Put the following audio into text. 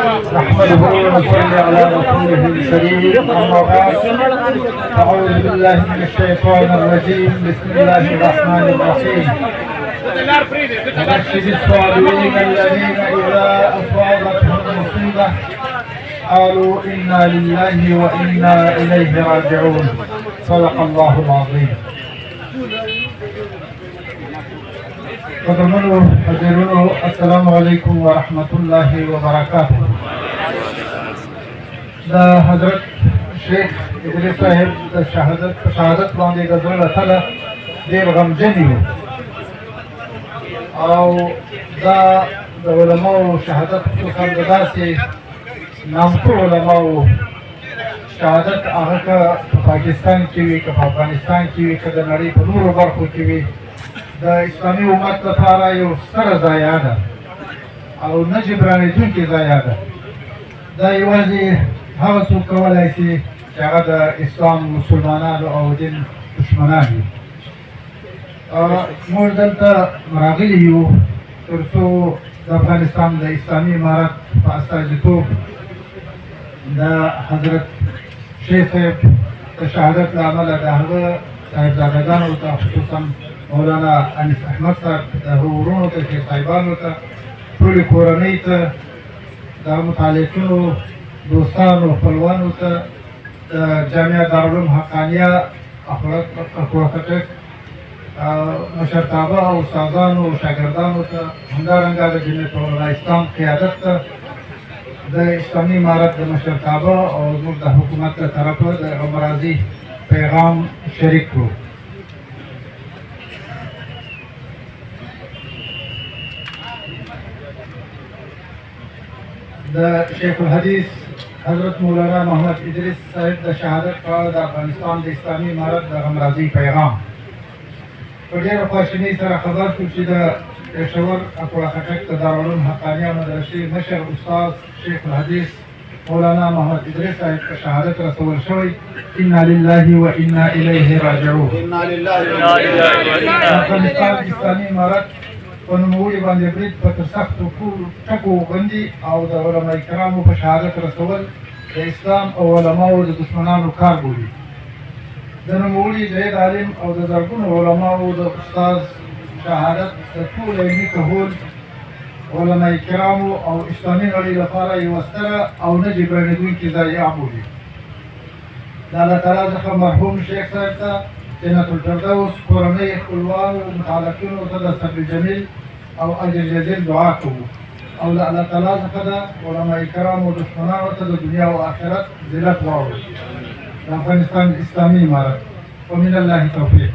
نحمده ونصلي على رسوله الكريم أما بعد أعوذ بالله من الشيطان الرجيم بسم الله الرحمن الرحيم وبشر الصابرين الذين إذا أصابتهم مصيبة قالوا إنا لله وإنا إليه راجعون صدق الله العظيم. قدرمنو حضرونو السلام علیکم ورحمة الله وبرکاته. دا حضرت شیخ ادریس صاحب د شهادت باندې د زړه تله ډېر غمجن یو او دا د علماو شهادت خصوصا د داسې نامتو علماو شهادت هغه که په پاکستان کې وي که په افغانستان کې وي که د نړۍ په نورو برخو کې وي د اسلامي امت لپاره یو ستره ضایعه ده او نه جبرانېدونکې ضایعه ده. دا یوازې هغه څوک کولی شي چې هغه د اسلام مسلمانانو او دین دشمنان وي. موږ دلته راغلي یو تر څو د افغانستان د اسلامي امارت په استازیتوب د حضرت شیخ صاحب د شهادت له امله د هغه صاحبزادګانو ته خصوصا مولانا انیس احمد صاحب د هغو ورونو ته شیخ صاحبانو ته ټولې کورنۍ ته د متعلقینو دوستانو خپلوانو ته د جامعه دارالعلوم حقانیه اخلاقټک مشرتابه او استادانو او شاګردانو ته همدارنګه د جمعیت علماء اسلام قیادت ته د اسلامي امارت د مشرتابه او زموږ د حکومت له طرفه د غمرازي پیغام شریک کړو. د شیخ الحدیث حضرت مولانا محمد ادریس صاحب د شهادت په اړه د افغانستان د اسلامي امارت د غمرازي پیغام په ډېره خواشینۍ سره خبر شو چې د پېښور اکوړه-خټک د دارالعلوم حقانیه مدرسې مشر استاد شیخ الحدیث مولانا محمد ادریس صاحب په شهادت رسول شوی. انا لله و انا الیه راجعون. افغانستان اسلامي امارت په نوموړي باندې برید په تر سختو ټکو غندي او د علماء کرامو په شهادت رسول د اسلام او علماو د دشمنانو کار بولي. د نوموړي جید عالم او د زرګونو علماو د استاد شهادت د ټول علمي کهول علماء کرامو او اسلامي نړۍ لپاره یوه ستره او نه جبرانېدونکې ضایعه بولي. د الله تعالی څخه مرحوم شیخ صاحب ته جنت الفردوس کورنۍ خپلوانو متعلقینو ته د صبر جمیل او اجر جزیل دعا کوو او د الله تعالی څخه د علماء کرامو دشمنانو ته د دنیا او آخرت ذلت واوړي. د افغانستان اسلامي امارت ومن الله توفیق.